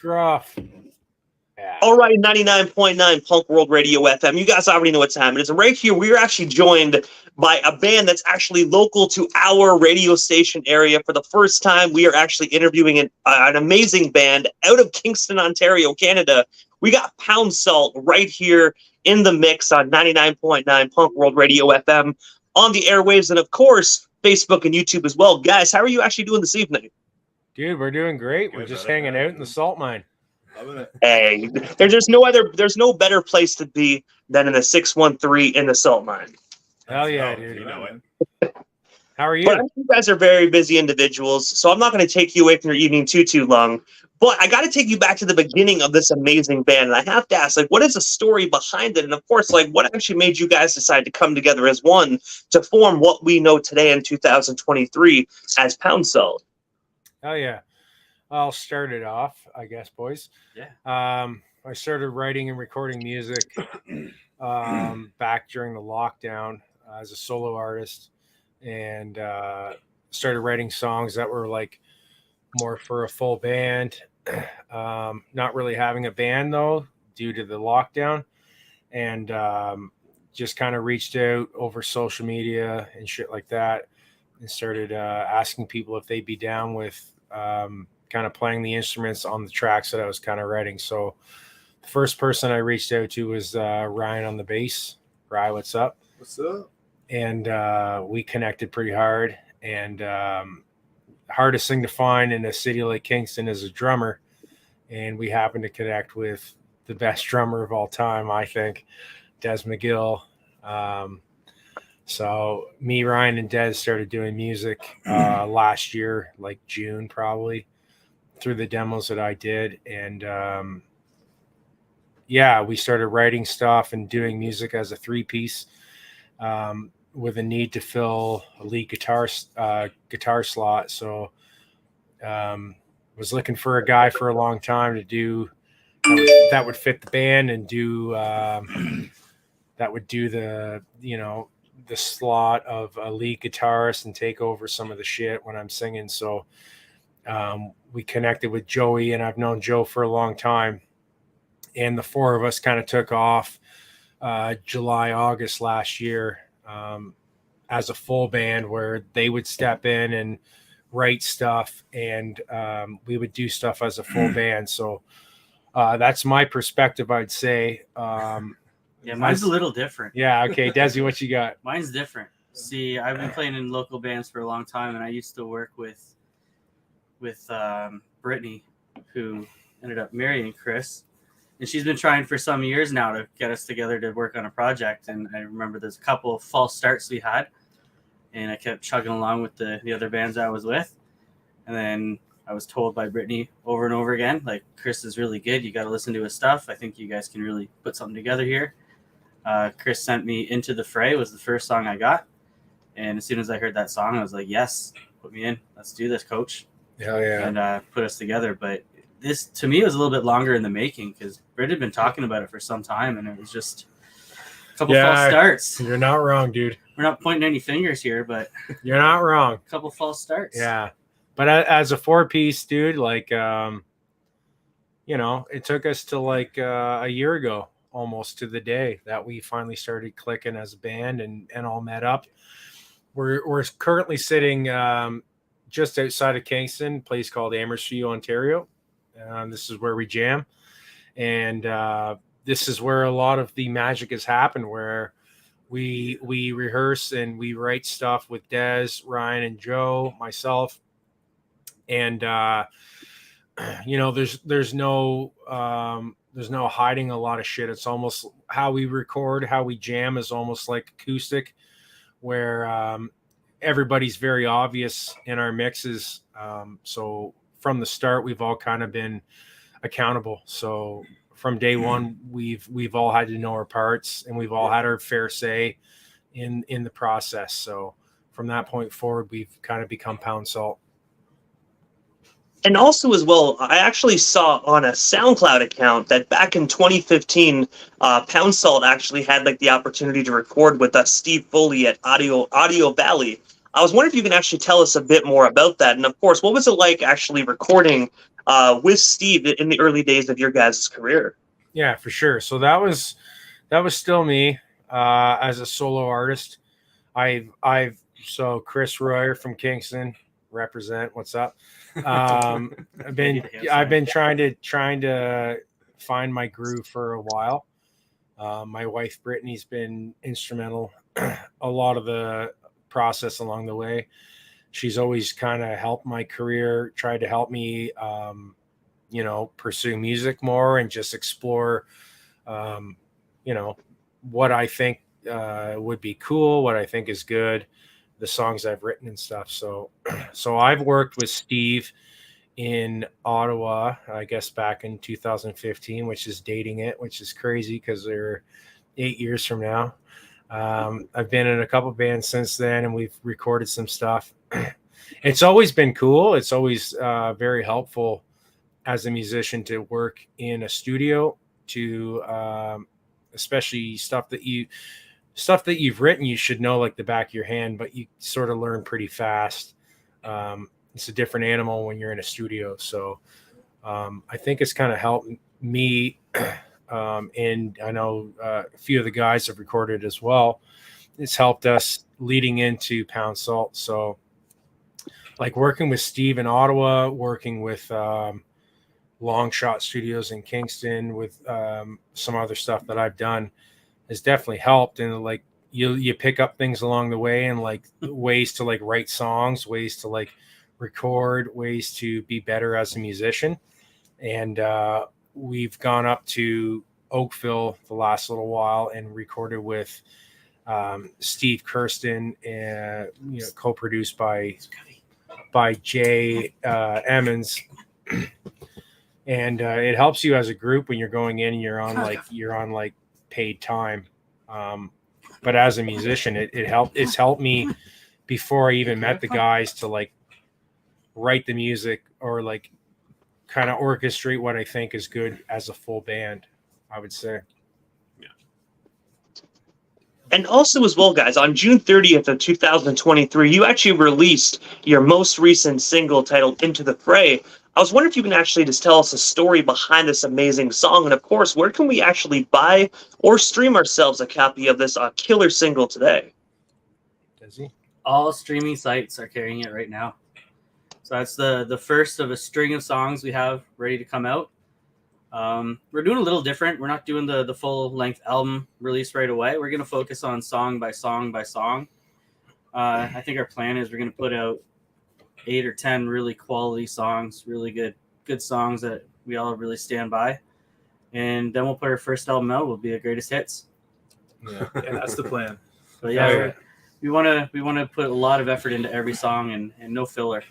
Scruff. Yeah. All right, 99.9 Punk World Radio FM. You guys already know what time it is. And right here, we're actually joined by a band that's actually local to our radio station area. For the first time, we are actually interviewing an amazing band out of Kingston, Ontario, Canada. We got Pound Salt right here in the mix on 99.9 Punk World Radio FM on the airwaves. And, of course, Facebook and YouTube as well. Guys, how are you actually doing this evening? Dude, we're doing great. We're just hanging out in the salt mine. Hey, there's no better place to be than in the 613 in the salt mine. Hell yeah, dude. You know it. How are you? But you guys are very busy individuals, so I'm not going to take you away from your evening too long. But I got to take you back to the beginning of this amazing band, and I have to ask, like, what is the story behind it? And of course, like, what actually made you guys decide to come together as one to form what we know today in 2023 as Pound Salt? Oh yeah. I'll start it off, I guess, boys. Yeah. I started writing and recording music back during the lockdown as a solo artist, and started writing songs that were like more for a full band. Not really having a band though, due to the lockdown, and just kind of reached out over social media and shit like that, and started asking people if they'd be down with kind of playing the instruments on the tracks that I was kind of writing. So the first person I reached out to was Ryan on the bass. Ryan, what's up? What's up? And we connected pretty hard. And hardest thing to find in a city like Kingston is a drummer. And we happened to connect with the best drummer of all time, I think, Des McGill. So me, Ryan, and Des started doing music last year, like June probably, through the demos that I did. And yeah, we started writing stuff and doing music as a three-piece with a need to fill a lead guitar slot. So was looking for a guy for a long time to do that would fit the band and do that would do the, you know, the slot of a lead guitarist and take over some of the shit when I'm singing. So we connected with Joey, and I've known Joe for a long time. And the four of us kind of took off July, August last year as a full band, where they would step in and write stuff, and we would do stuff as a full band. So that's my perspective, I'd say. Yeah, mine's a little different. Yeah, okay. Desi, what you got? Mine's different. See, I've been playing in local bands for a long time, and I used to work with Brittany, who ended up marrying Chris. And she's been trying for some years now to get us together to work on a project. And I remember there's a couple of false starts we had, and I kept chugging along with the other bands I was with. And then I was told by Brittany over and over again, like, Chris is really good. You got to listen to his stuff. I think you guys can really put something together here. Chris sent me Into the Fray, was the first song I got. And as soon as I heard that song, I was like, yes, put me in. Let's do this, coach. Hell yeah. And put us together. But this, to me, was a little bit longer in the making, because Britt had been talking about it for some time, and it was just a couple false starts. You're not wrong, dude. We're not pointing any fingers here, but you're not wrong. A couple false starts. Yeah. But as a four-piece, dude, like, you know, it took us to like a year ago, almost to the day, that we finally started clicking as a band and all met up. We're currently sitting just outside of Kingston, a place called Amherstfield, Ontario. This is where we jam. And this is where a lot of the magic has happened, where we rehearse and we write stuff with Des, Ryan, and Joe, myself. And, you know, there's no hiding a lot of shit. It's almost how we record, how we jam is almost like acoustic, where everybody's very obvious in our mixes. So from the start, we've all kind of been accountable. So from day one, we've all had to know our parts, and we've all had our fair say in the process. So from that point forward, we've kind of become Pound Salt. And also as well, I actually saw on a SoundCloud account that back in 2015, Pound Salt actually had like the opportunity to record with Steve Foley at Audio Valley. I was wondering if you can actually tell us a bit more about that. And of course, what was it like actually recording with Steve in the early days of your guys' career. Yeah, for sure. So that was still me as a solo artist. So Chris Royer from Kingston, represent. What's up? I've been trying to find my groove for a while. My wife Brittany's been instrumental a lot of the process along the way. She's always kind of helped my career, tried to help me, pursue music more and just explore, what I think would be cool, what I think is good, the songs I've written and stuff. So I've worked with Steve in Ottawa, I guess back in 2015, which is dating it, which is crazy because they're 8 years from now. I've been in a couple bands since then, and we've recorded some stuff. It's always been cool. It's always very helpful as a musician to work in a studio, to especially stuff that you've written, you should know like the back of your hand, but you sort of learn pretty fast. It's a different animal when you're in a studio. So I think it's kind of helped me. And I know a few of the guys have recorded as well. It's helped us leading into Pound Salt. So like working with Steve in Ottawa, working with Long Shot Studios in Kingston, with some other stuff that I've done has definitely helped. And like you pick up things along the way, and like ways to like write songs, ways to like record, ways to be better as a musician. And we've gone up to Oakville the last little while and recorded with Steve Kirsten, and co-produced by Jay Emmons. And it helps you as a group when you're going in and you're on like paid time. But as a musician, it's helped me before I even met the guys to like write the music or like kind of orchestrate what I think is good as a full band, I would say. Yeah. And also as well, guys, on June 30th of 2023, you actually released your most recent single titled Into the Fray. I was wondering if you can actually just tell us a story behind this amazing song. And of course, where can we actually buy or stream ourselves a copy of this killer single today? Does he? All streaming sites are carrying it right now. So that's the first of a string of songs we have ready to come out. We're doing a little different. We're not doing the full-length album release right away. We're going to focus on song by song by song. I think our plan is we're going to put out 8 or 10 really quality songs, really good songs that we all really stand by. And then we'll put our first album out. Will be a greatest hits. Yeah, that's the plan. But yeah, we want to put a lot of effort into every song and no filler.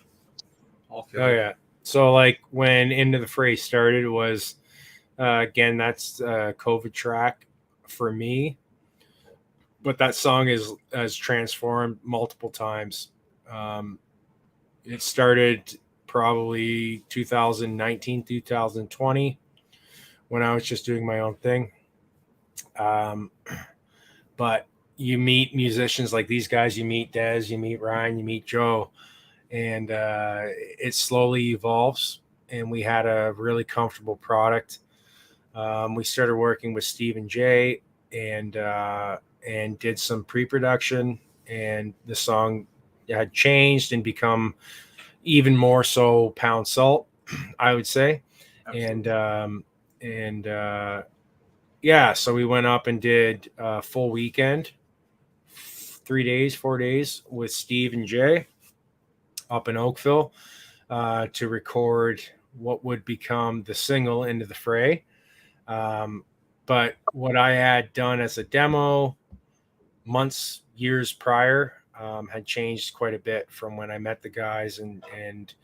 Oh yeah. So like when Into the Fray started was again, that's a COVID track for me, but that song has transformed multiple times. It started probably 2019, 2020 when I was just doing my own thing. But you meet musicians like these guys, you meet Des, you meet Ryan, you meet Joe, and it slowly evolves. And we had a really comfortable product. We started working with Steve and Jay and did some pre-production, and the song had changed and become even more so Pound Salt, I would say. Absolutely. And so we went up and did a full weekend, 4 days with Steve and Jay up in Oakville to record what would become the single Into the Fray. But what I had done as a demo years prior had changed quite a bit from when I met the guys and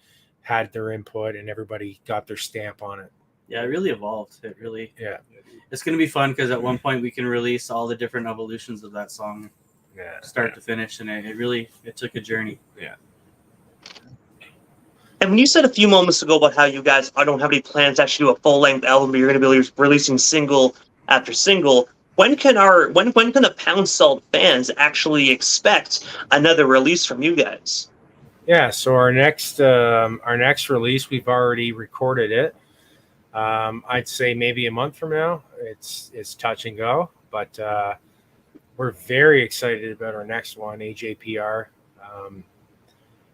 had their input, and everybody got their stamp on it. Yeah, it really evolved. Yeah. It's going to be fun because at one point we can release all the different evolutions of that song, start to finish, and it took a journey. Yeah. And when you said a few moments ago about how you guys don't have any plans to actually do a full-length album, but you're going to be releasing single after single, when can the Pound Salt fans actually expect another release from you guys? Yeah, so our next release, we've already recorded it. I'd say maybe a month from now. It's touch and go, but we're very excited about our next one, AJPR.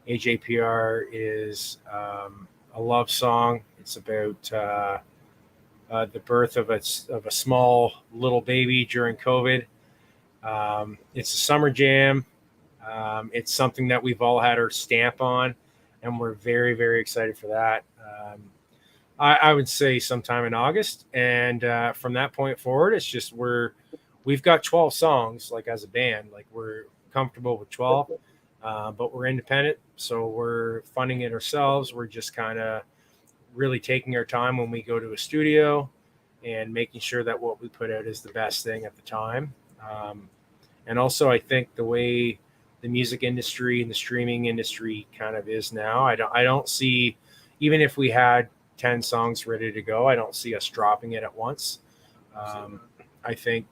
AJPR is a love song. It's about the birth of a small little baby during COVID. It's a summer jam. It's something that we've all had our stamp on, and we're very, very excited for that. I would say sometime in August, and from that point forward, it's just we've got 12 songs, like as a band, like we're comfortable with 12, but we're independent, so we're funding it ourselves. We're just kind of really taking our time when we go to a studio and making sure that what we put out is the best thing at the time. And also, I think the way the music industry and the streaming industry kind of is now, I don't see, even if we had 10 songs ready to go, I don't see us dropping it at once. I think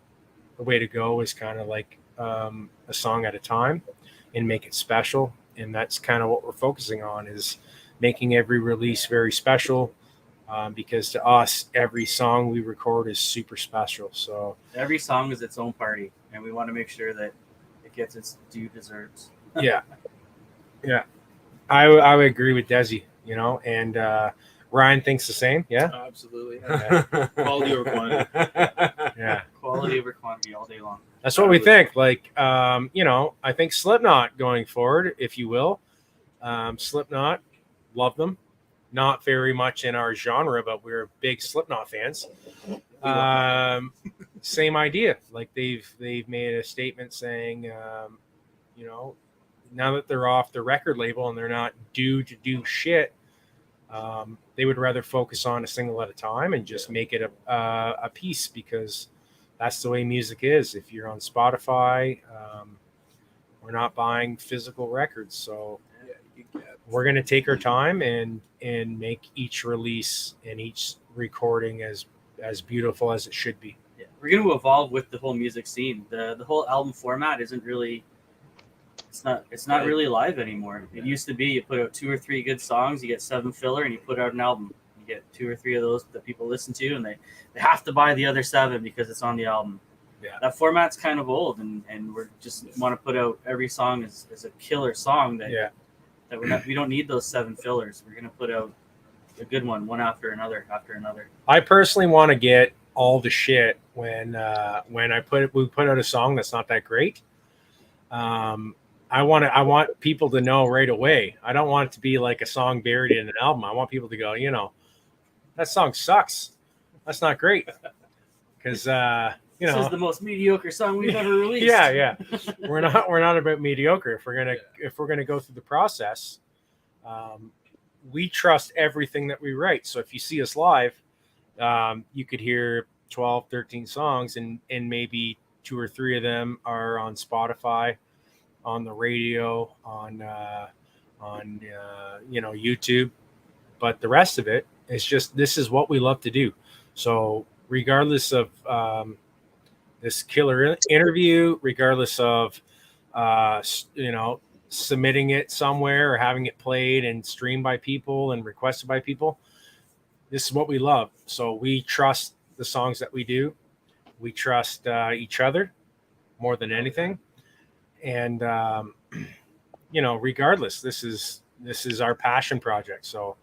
the way to go is kind of like a song at a time and make it special. And that's kind of what we're focusing on, is making every release very special, because to us, every song we record is super special. So every song is its own party, and we want to make sure that it gets its due deserts. yeah. I would agree with Desi, and Ryan thinks the same. Yeah. Absolutely. Yeah. Quality over quantity. Yeah. Quality over quantity all day long. That's what we think. Like, I think Slipknot going forward, if you will. Slipknot, love them. Not very much in our genre, but we're big Slipknot fans. Same idea. Like they've made a statement saying, now that they're off the record label and they're not due to do shit, they would rather focus on a single at a time and just make it a piece, because that's the way music is. If you're on Spotify, we're not buying physical records, so we're going to take our time and make each release and each recording as beautiful as it should be. Yeah. We're going to evolve with the whole music scene. The whole album format isn't really, it's not really live anymore. It used to be you put out 2 or 3 good songs, you get 7 filler, and you put out an album. You get 2 or 3 of those that people listen to, and they have to buy the other 7 because it's on the album. Yeah. That format's kind of old, and we're just want to put out every song as a killer song that we don't need those 7 fillers. We're going to put out a good one after another. I personally want to get all the shit when we put out a song that's not that great. I want people to know right away. I don't want it to be like a song buried in an album. I want people to go, that song sucks. That's not great. Because this is the most mediocre song we've ever released. Yeah. We're not about mediocre. If we're gonna go through the process, we trust everything that we write. So if you see us live, you could hear 12, 13 songs, and maybe 2 or 3 of them are on Spotify, on the radio, on YouTube, but the rest of it is just, this is what we love to do. So regardless of this killer interview, regardless of submitting it somewhere or having it played and streamed by people and requested by people, this is what we love. So we trust the songs that we do. We trust each other more than anything. And regardless, this is our passion project. So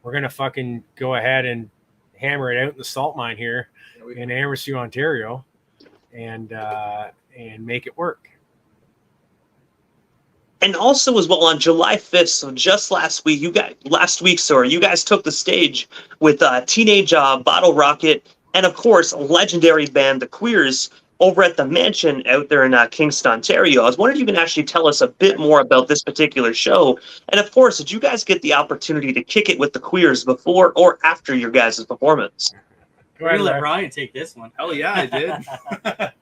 we're gonna fucking go ahead and hammer it out in the salt mine here in Amherst, Ontario, and make it work. And also as well, on July 5th, so just last week, you guys took the stage with Teenage Bottle Rocket and, of course, legendary band The Queers over at the Mansion out there in Kingston, Ontario. I was wondering if you can actually tell us a bit more about this particular show. And, of course, did you guys get the opportunity to kick it with The Queers before or after your guys' performance? We're going to let Ryan take this one. Hell yeah, I did.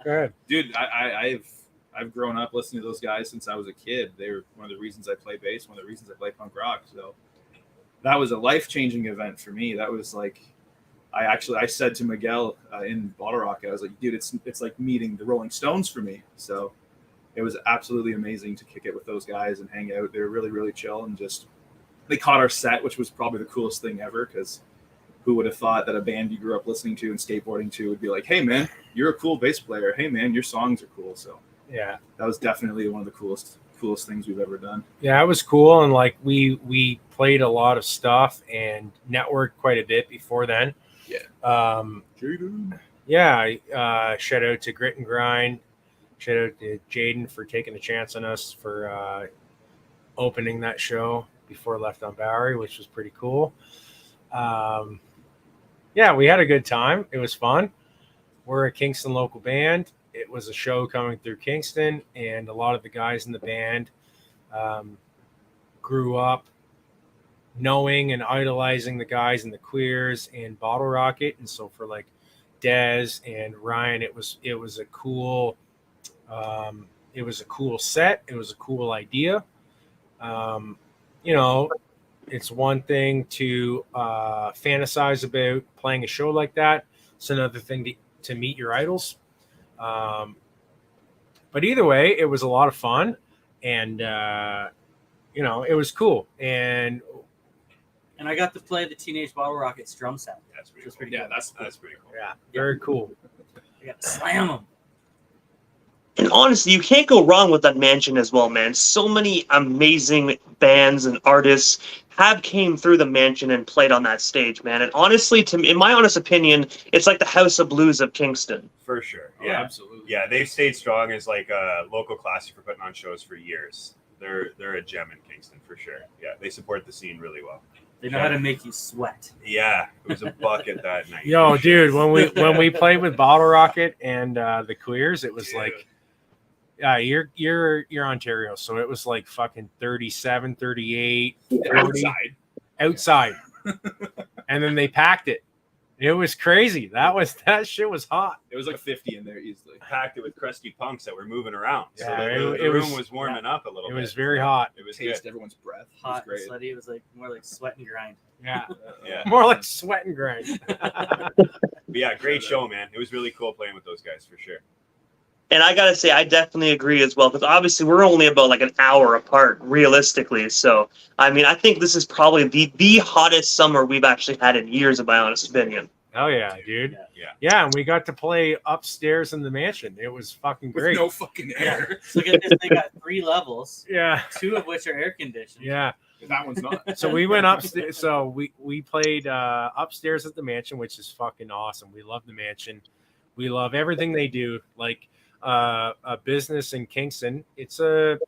Go ahead. Dude, I've grown up listening to those guys since I was a kid. They were one of the reasons I play bass, one of the reasons I play punk rock. So that was a life-changing event for me. That was like, I said to Miguel in Bottle Rocket, I was like, dude, it's like meeting the Rolling Stones for me. So It was absolutely amazing to kick it with those guys and hang out. They were really, really chill, and just they caught our set, which was probably the coolest thing ever, because who would have thought that a band you grew up listening to and skateboarding to would be like, hey, man, you're a cool bass player. Hey, man, your songs are cool. So yeah, that was definitely one of the coolest things we've ever done. Yeah, it was cool. And like we played a lot of stuff and networked quite a bit before then. Shout out to Grit and Grind. Shout out to Jaden for taking a chance on us for opening that show before Left on Bowery, which was pretty cool. We had a good time. It was fun. We're a Kingston local band. It was a show coming through Kingston, and a lot of the guys in the band grew up knowing and idolizing the guys in the Queers and Bottle Rocket. And so for like Dez and Ryan, it was a cool set. It was a cool idea. It's one thing to fantasize about playing a show like that. It's another thing to meet your idols. But either way, it was a lot of fun, and it was cool. And I got to play the Teenage Bottle Rockets drum set. That's pretty cool. Pretty Yeah, cool. that's pretty cool. Yeah, very cool. I got to slam them. And honestly, you can't go wrong with that mansion as well, man. So many amazing bands and artists have came through the mansion and played on that stage, man. And honestly, in my honest opinion, it's like the House of Blues of Kingston. For sure. Oh, Yeah, absolutely. Yeah, they've stayed strong as like a local classic for putting on shows for years. They're a gem in Kingston for sure. Yeah, they support the scene really well. They know how to make you sweat. Yeah, it was a bucket that night. Yo, dude, when we played with Bottle Rocket and the Queers, it was like, yeah, you're Ontario, so it was like fucking 37, 38, 40, outside. And then they packed it. It was crazy. That shit was hot. It was like 50 in there easily. Packed it with crusty punks that were moving around. So Yeah, the it room was- was warming up a little It bit. was very hot. It was Taste good. everyone's breath. It was Hot and great. sweaty. It was like more like sweat and grind. Yeah. Yeah. More like sweat and grind. But yeah, great show, man. It was really cool playing with those guys for sure. And I gotta say, I definitely agree as well, because obviously we're only about like an hour apart, realistically. So, I mean, I think this is probably the hottest summer we've actually had in years, in my honest opinion. Hell yeah, dude. Yeah. And we got to play upstairs in the mansion. It was fucking With great. no fucking air. So get this, they got 3 levels, Yeah. 2 of which are air conditioned. Yeah. That one's not. So we went upstairs. So we played upstairs at the mansion, which is fucking awesome. We love the mansion. We love everything they do. Like a business in Kingston. It's a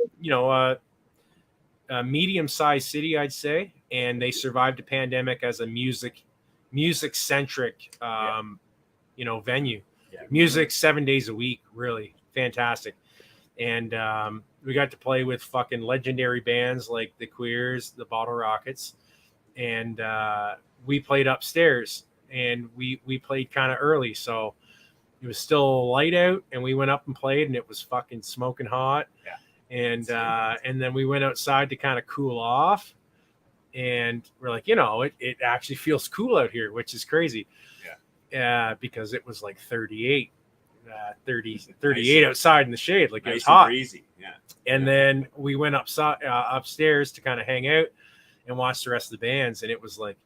medium-sized city, I'd say, and they survived a pandemic as a music-centric venue. Yeah. Music 7 days a week, really fantastic. And we got to play with fucking legendary bands like the Queers, the Bottle Rockets, and we played upstairs, and we played kind of early, so it was still light out, and we went up and played, and it was fucking smoking hot. Yeah. And then we went outside to kind of cool off, and we're like, it actually feels cool out here, which is crazy. Yeah. Because it was like 38 outside in the shade. Like, it was hot. Breezy. Yeah. And then we went upstairs to kind of hang out and watch the rest of the bands. And it was like,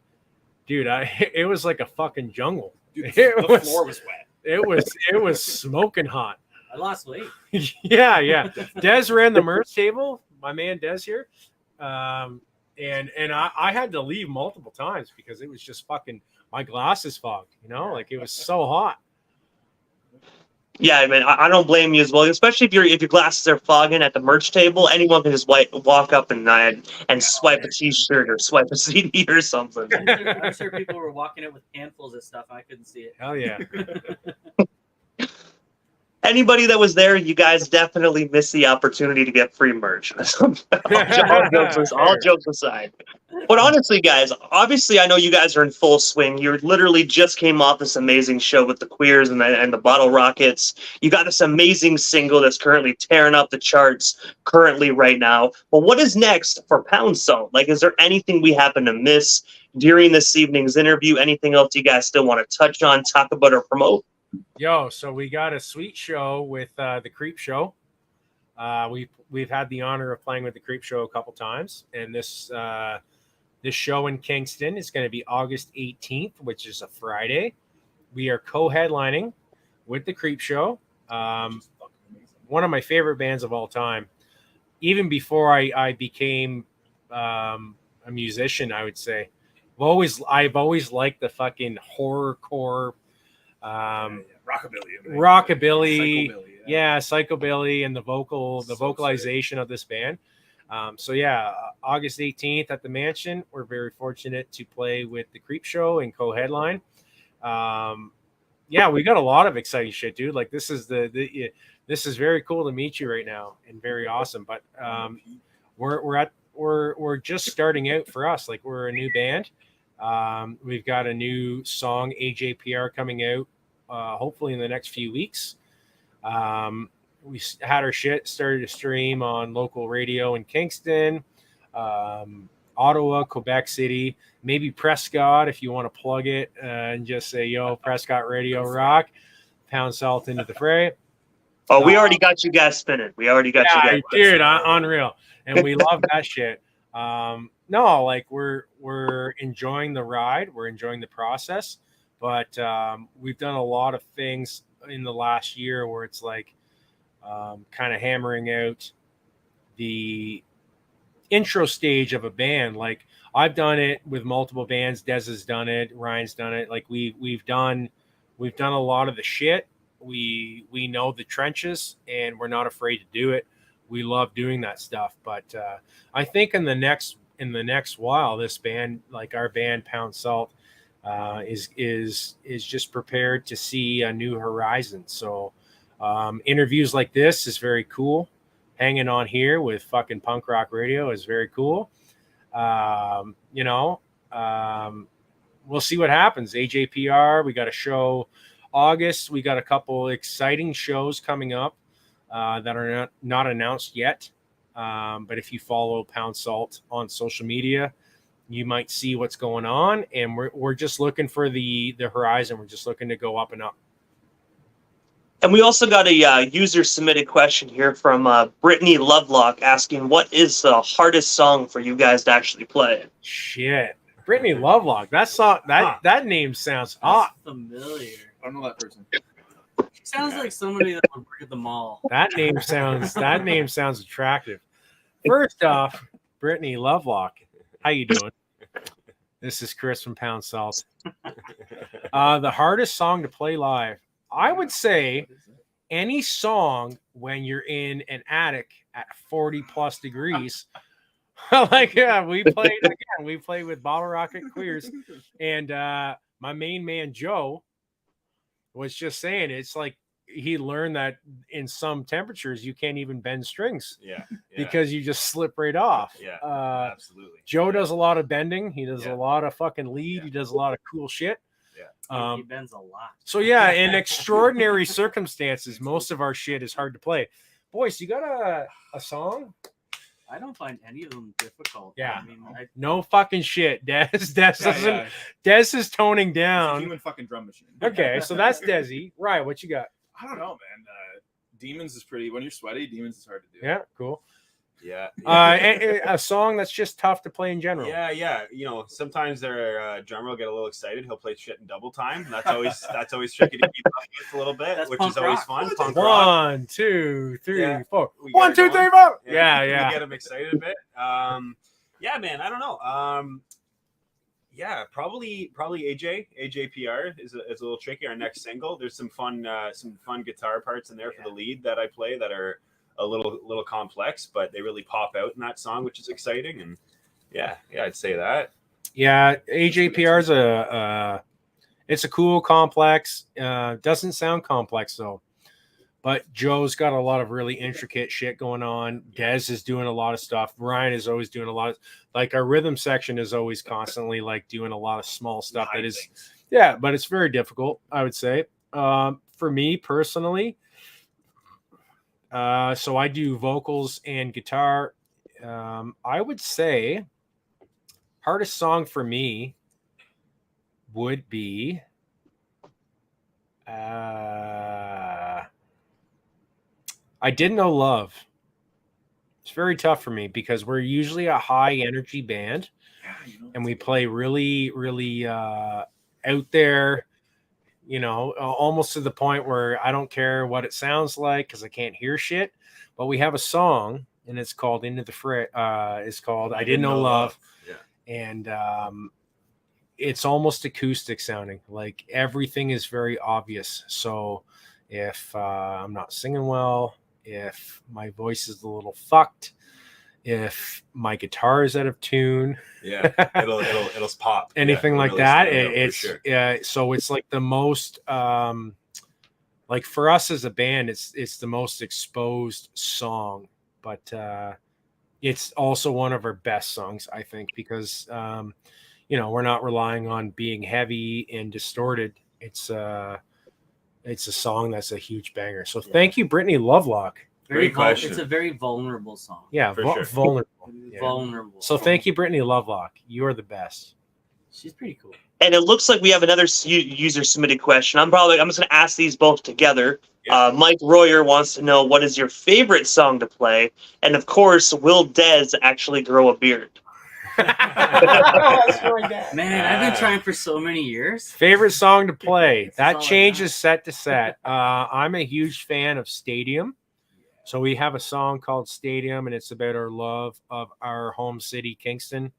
dude, it was like a fucking jungle. Dude, the floor was wet. It was smoking hot. I lost weight. Yeah. Des ran the merch table. My man Des here. And I had to leave multiple times because it was just fucking, my glasses fogged, like it was so hot. Yeah, I mean, I don't blame you as well, especially if your glasses are fogging at the merch table. Anyone can just walk up and swipe a T-shirt or swipe a CD or something. I'm sure people were walking it with handfuls of stuff. I couldn't see it. Hell yeah. Anybody that was there, you guys definitely missed the opportunity to get free merch. all jokes aside. But honestly, guys, obviously I know you guys are in full swing. You literally just came off this amazing show with the Queers and the Bottle Rockets. You got this amazing single that's currently tearing up the charts currently right now. But what is next for Pound Salt? Like, is there anything we happen to miss during this evening's interview? Anything else you guys still want to touch on, talk about, or promote? Yo, so we got a sweet show with the Creep Show. We've had the honor of playing with the Creep Show a couple times, and this show in Kingston is going to be August 18th, which is a Friday. We are co-headlining with the Creep Show, one of my favorite bands of all time. Even before I became a musician, I would say. I've always liked the fucking horrorcore, rockabilly, psychobilly, and the vocalization of this band. So yeah, August 18th at the Mansion. We're very fortunate to play with the Creep Show and co-headline. Yeah, we got a lot of exciting shit, dude. Like this is this is very cool to meet you right now and very awesome. But we're just starting out for us. Like we're a new band. We've got a new song, AJPR, coming out hopefully in the next few weeks. We had our shit started to stream on local radio in Kingston, Ottawa, Quebec City, maybe Prescott if you want to plug it and just say, yo, Prescott Radio Rock, pound salt into the fray. Oh, we already got you guys spinning. We already got you guys. Dude, unreal. And we love that shit. No, like we're enjoying the ride. We're enjoying the process. But we've done a lot of things in the last year where it's like kind of hammering out the intro stage of a band. Like I've done it with multiple bands. Des has done it. Ryan's done it. Like we've done a lot of the shit. We know the trenches, and we're not afraid to do it. We love doing that stuff. But I think in the next while, this band, like our band Pound Salt, is just prepared to see a new horizon. So interviews like this is very cool. Hanging on here with fucking punk rock radio is very cool. We'll see what happens. AJPR, we got a show August. We got a couple exciting shows coming up that are not announced yet. But if you follow Pound Salt on social media, you might see what's going on. And we're just looking for the horizon. We're just looking to go up and up. And we also got a user-submitted question here from Brittany Lovelock asking, what is the hardest song for you guys to actually play? Shit. Brittany Lovelock. That name sounds hot. Familiar. I don't know that person. She sounds like somebody that would work at the mall. That name sounds attractive. First off, Brittany Lovelock, how you doing? This is Chris from Pound Salt. The hardest song to play live, I would say any song when you're in an attic at 40 plus degrees. Like, yeah, we played with Bottle Rocket Queers, and my main man Joe was just saying it's like he learned that in some temperatures you can't even bend strings because you just slip right off. Absolutely. Joe does a lot of bending. He does a lot of fucking lead. He does a lot of cool shit. He bends a lot. So yeah, in extraordinary circumstances, most of our shit is hard to play. Boys, you got a song? I don't find any of them difficult. Yeah. I mean, no fucking shit. Des is toning down. It's a human fucking drum machine. Okay, so that's Desi. Right, what you got? I don't know, man. Demons is pretty. When you're sweaty, Demons is hard to do. Yeah, cool. Yeah. A song that's just tough to play in general. Yeah. Sometimes their drummer will get a little excited. He'll play shit in double time. That's always tricky to keep up with a little bit, That's which punk is always rock. fun. Punk rock. 1, 2, 3, 4. We 1, get 2, it 3, going. 4. Yeah. We get them excited a bit. Yeah, man. I don't know. Yeah, probably AJPR is a little tricky. Our next single. There's some fun guitar parts in there for the lead that I play that are a little complex, but they really pop out in that song, which is exciting. And yeah, I'd say that. Yeah, AJPR is it's a cool complex. Doesn't sound complex though, but Joe's got a lot of really intricate shit going on. Des is doing a lot of stuff. Ryan is always doing a lot of, like, our rhythm section is always constantly like doing a lot of small stuff that is things. Yeah, but it's very difficult, I would say. For me personally, so I do vocals and guitar. I would say hardest song for me would be I Didn't Know Love It's very tough for me because we're usually a high energy band, and we play really, really out there, almost to the point where I don't care what it sounds like because I can't hear shit. But we have a song, and it's called "Into the Fray." It's called "I Didn't Know Love," and it's almost acoustic sounding. Like everything is very obvious. So if I'm not singing well, if my voice is a little fucked, if my guitar is out of tune, it'll pop. Anything like really that. It's sure. So it's like the most like for us as a band, it's the most exposed song, but it's also one of our best songs, I think, because we're not relying on being heavy and distorted. It's a song that's a huge banger. So thank you, Brittany Lovelock. Great question. It's a very vulnerable song. Yeah, sure. Vulnerable. Yeah. Vulnerable. So thank you, Brittany Lovelock. You are the best. She's pretty cool. And it looks like we have another user submitted question. I'm just going to ask these both together. Yeah. Mike Royer wants to know, what is your favorite song to play? And of course, will Dez actually grow a beard? Man, I've been trying for so many years. Favorite song to play. That changes set to set. I'm a huge fan of Stadium. So we have a song called Stadium, and it's about our love of our home city, Kingston.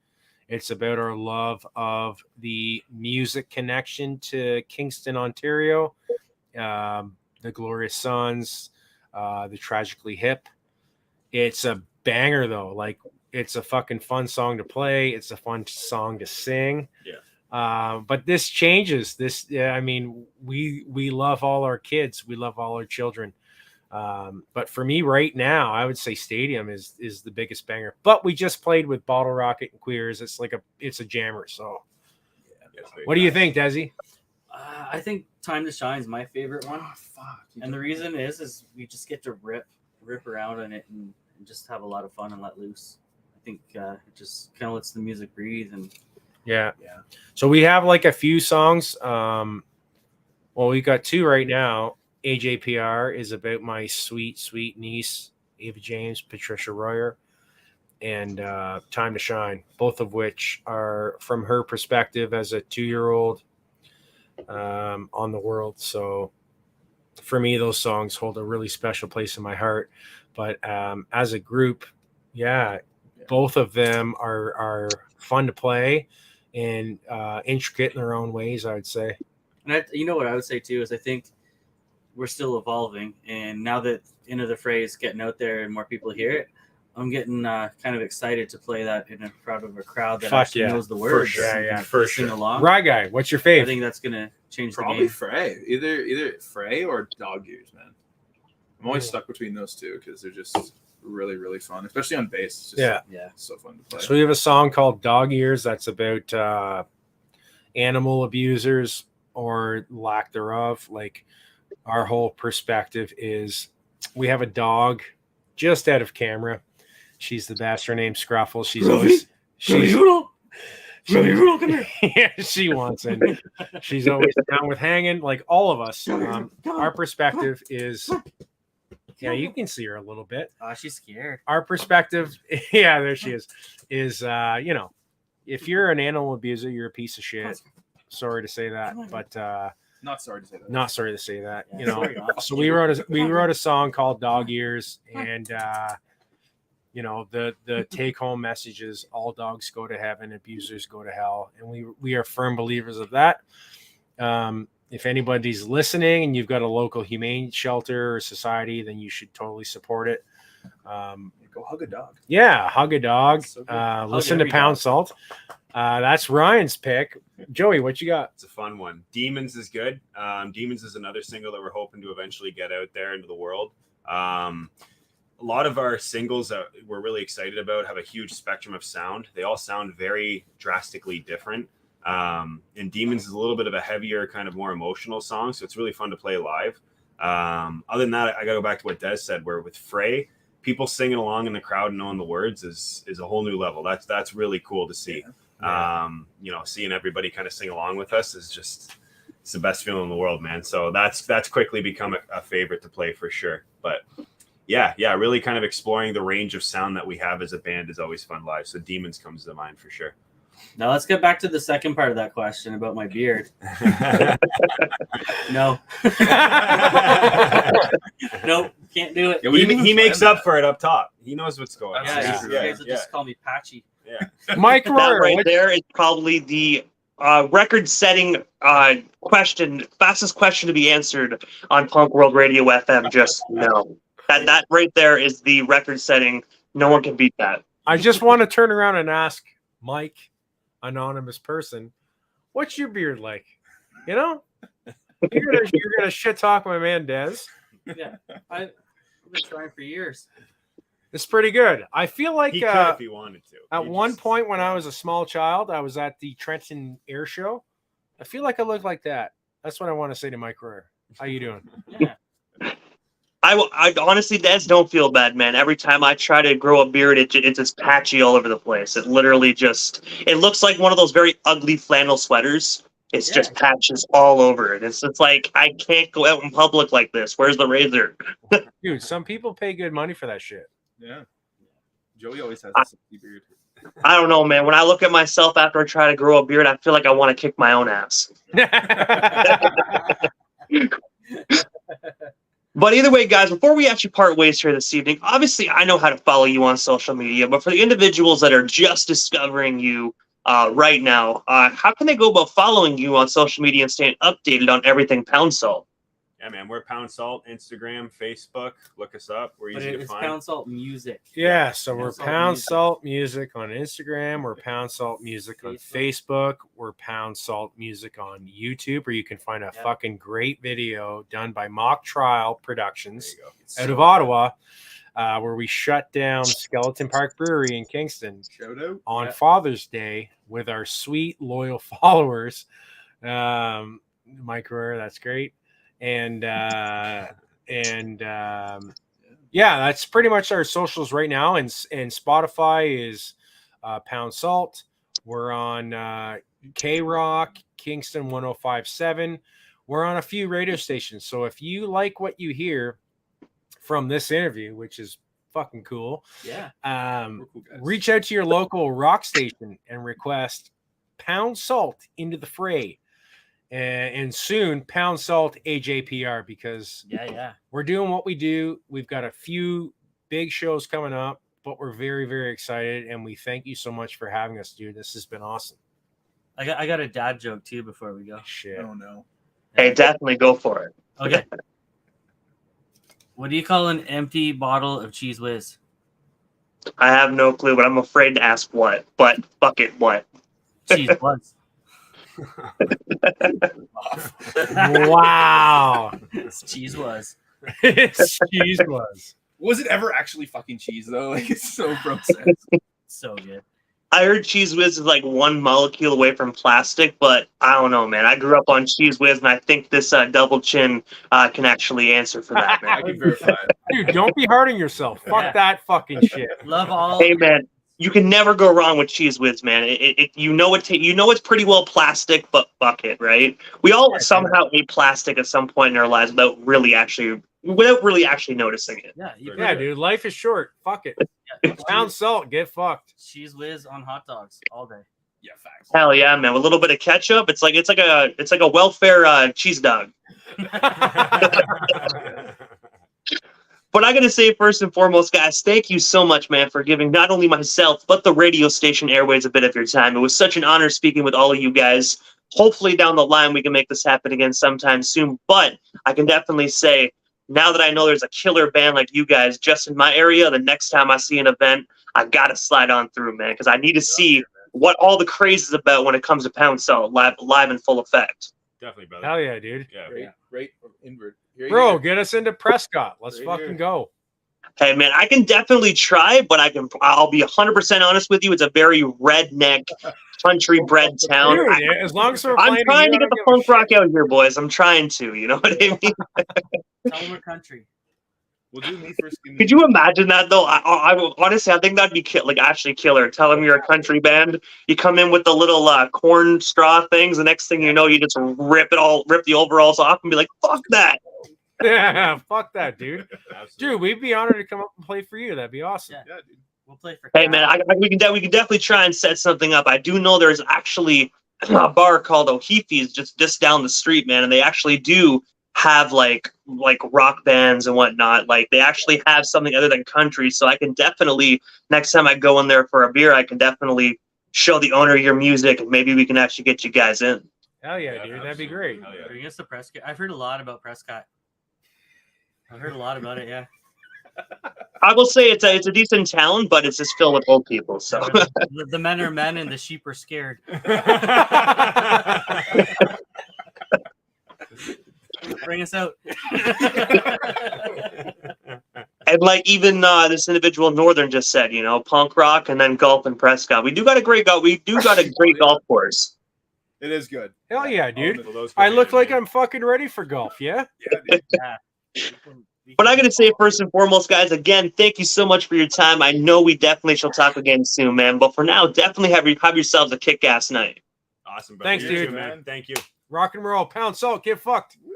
It's about our love of the music connection to Kingston, Ontario, the Glorious Sons, the Tragically Hip. It's a banger, though. Like, it's a fucking fun song to play. It's a fun song to sing. Yeah. But this changes. We love all our kids. We love all our children. But for me right now, I would say Stadium is the biggest banger. But we just played with Bottle Rocket and Queers. It's a jammer. So, what do you think, Desi? I think Time to Shine is my favorite one. Oh, fuck. And the reason is we just get to rip around in it and just have a lot of fun and let loose. I think it just kind of lets the music breathe. And yeah. So we have like a few songs. We got two right now. AJPR is about my sweet, sweet niece, Ava James, Patricia Royer, and Time to Shine, both of which are from her perspective as a 2-year-old on the world. So for me, those songs hold a really special place in my heart. But as a group, both of them are fun to play and intricate in their own ways, I would say. And what I would say too is I think we're still evolving, and now that Into the Fray is getting out there and more people hear it, I'm getting kind of excited to play that in front of a crowd that actually knows the words. For sure. Sing along. Right, guy. What's your favorite? I think that's gonna change Probably the game. Frey. Either Frey or Dog Years, man. I'm always stuck between those two because they're just really, really fun, especially on bass. It's just so fun to play. So we have a song called Dog Years that's about animal abusers or lack thereof. Like, our whole perspective is we have a dog just out of camera. She's the best. Her name's Scruffle. She's always come here. Yeah, she wants it. She's always down with hanging, like all of us. Our perspective is, you can see her a little bit. Oh, she's scared. Our perspective, there she is if you're an animal abuser, you're a piece of shit. Sorry to say that, but not sorry to say that. Not sorry to say that. So we wrote a song called Dog Years, and the take home message is all dogs go to heaven, abusers go to hell, and we are firm believers of that. If anybody's listening and you've got a local humane shelter or society, then you should totally support it. Go hug a dog. Yeah, hug a dog. So listen to Pound Salt. That's Ryan's pick. Joey, what you got? It's a fun one. Demons is good. Demons is another single that we're hoping to eventually get out there into the world. A lot of our singles that we're really excited about have a huge spectrum of sound. They all sound very drastically different. And Demons is a little bit of a heavier, kind of more emotional song, so it's really fun to play live. Other than that, I gotta go back to what Des said, where with Frey, people singing along in the crowd and knowing the words is a whole new level. That's really cool to see. Seeing everybody kind of sing along with us it's the best feeling in the world, man. So that's quickly become a favorite to play for sure. But yeah, really kind of exploring the range of sound that we have as a band is always fun live. So Demons comes to mind for sure. Now let's get back to the second part of that question about my beard. No. Nope, can't do it. Yeah, he makes up for it up top. He knows what's going on. Yeah, you guys will just call me Patchy. Yeah. Mike That Royer, right there is probably the record-setting fastest question to be answered on Punk World Radio FM. Just no. That right there is the record-setting. No one can beat that. I just want to turn around and ask Mike, anonymous person, what's your beard like? You know, you're gonna shit talk my man Des. Yeah, I've been trying for years. It's pretty good. I feel like He could if he wanted to. at one point when I was a small child, I was at the Trenton Air Show. I feel like I look like that. That's what I want to say to Mike Royer. How you doing? Yeah. I honestly, Des, don't feel bad, man. Every time I try to grow a beard, it's just patchy all over the place. It literally it looks like one of those very ugly flannel sweaters. It's just patches all over it. It's like, I can't go out in public like this. Where's the razor? Dude, some people pay good money for that shit. Yeah. Joey always has a sexy beard. I don't know, man. When I look at myself after I try to grow a beard, I feel like I want to kick my own ass. But either way, guys, before we actually part ways here this evening, obviously I know how to follow you on social media, but for the individuals that are just discovering you right now, how can they go about following you on social media and staying updated on everything Pound Salt? Yeah, man. We're Pound Salt, Instagram, Facebook. Look us up. We're But easy to it's find. Pound Salt Music. Yeah, so we're Pound Salt Pound Music. Salt Music on Instagram. We're Pound Salt Music on Facebook. We're Pound Salt Music on YouTube, where you can find a fucking great video done by Mock Trial Productions There you go. It's out so of Ottawa, where we shut down Skeleton Park Brewery in Kingston Shout out. on Father's Day with our sweet, loyal followers. Mike Royer, that's great. And yeah, that's pretty much our socials right now. And Spotify is Pound Salt. We're on K Rock, Kingston 1057. We're on a few radio stations. So if you like what you hear from this interview, which is fucking cool, Yeah. We're cool guys. reach out to your local rock station and request Pound Salt into the fray. And soon Pound Salt AJPR, because Yeah. we're doing what we do. We've got a few big shows coming up, but we're very, very excited. And we thank you so much for having us, dude. This has been awesome. I got a dad joke too before we go. Shit. Oh no. Hey, definitely go for it. Okay. What do you call an empty bottle of Cheese Whiz? I have no clue, but I'm afraid to ask what. But fuck it, what? Cheese Whiz. Wow. It's Cheese Was. It's cheese was. Was it ever actually fucking cheese though? Like, it's so processed. So good. I heard Cheese Whiz is like one molecule away from plastic, but I don't know, man. I grew up on Cheese Whiz, and I think this double chin can actually answer for that, I man. can verify it. Dude, don't be hurting yourself. Fuck Yeah. that fucking shit. Love all. Hey, man, you can never go wrong with Cheese Whiz, man. You know it's pretty well plastic, but fuck it, right? We all somehow ate plastic at some point in our lives without really actually noticing it. Yeah. You Yeah, put dude. Life is short. Fuck it. Yeah. Pound Salt. Get fucked. Cheese Whiz on hot dogs all day. Yeah, facts. Hell yeah, man! With a little bit of ketchup, it's like a welfare cheese dog. But I gotta say, first and foremost, guys, thank you so much, man, for giving not only myself but the radio station airways a bit of your time. It was such an honor speaking with all of you guys. Hopefully, down the line, we can make this happen again sometime soon. But I can definitely say, now that I know there's a killer band like you guys just in my area, the next time I see an event, I gotta slide on through, man, because I need to see what all the craze is about when it comes to Pound Salt live in full effect. Definitely, brother. Hell yeah, dude. Yeah. Right or inward. Here you Bro, go. get us into Prescott. Let's Right fucking here. go. Hey, man, I can definitely try, but I'll be 100% honest with you. It's a very redneck, country-bred town. Dude, as long as we're I'm playing trying you, to I get the don't give a punk rock shit. out here, boys. I'm trying to, you know what I mean? Tell them we're country. We'll do me first. Could you imagine that, though? Honestly, I think that'd be actually killer. Tell them you're a country band. You come in with the little corn straw things. The next thing you know, you just rip the overalls off and be like, fuck that. Yeah, fuck that, dude. Absolutely. Dude, we'd be honored to come up and play for you. That'd be awesome. Yeah. Yeah, dude. We'll play for. Hey man, we can definitely try and set something up. I do know there's actually a bar called O'Heafy's just down the street, man, and they actually do have like rock bands and whatnot. Like they actually have something other than country. So I can definitely next time I go in there for a beer, I can definitely show the owner your music and maybe we can actually get you guys in. Hell yeah, Yeah, dude. That'd be great. Hell yeah. Bring us to Prescott. I've heard a lot about Prescott. I've heard a lot about it. Yeah. I will say it's a decent town, but it's just filled with old people. So The men are men and the sheep are scared. Bring us out. and like even this individual Northern just said, you know, punk rock and then golf in Prescott. We do got a great golf course. It is good. Hell yeah, All dude. of those go I hand look in like hand. I'm fucking ready for golf, yeah? Yeah, dude. But I'm gonna say first and foremost, guys, again, thank you so much for your time. I know we definitely shall talk again soon, man. But for now, definitely have yourselves a kick-ass night. Awesome, brother. Thanks, You dude. too, man. Thank you. Rock and roll, pound salt, get fucked. Woo.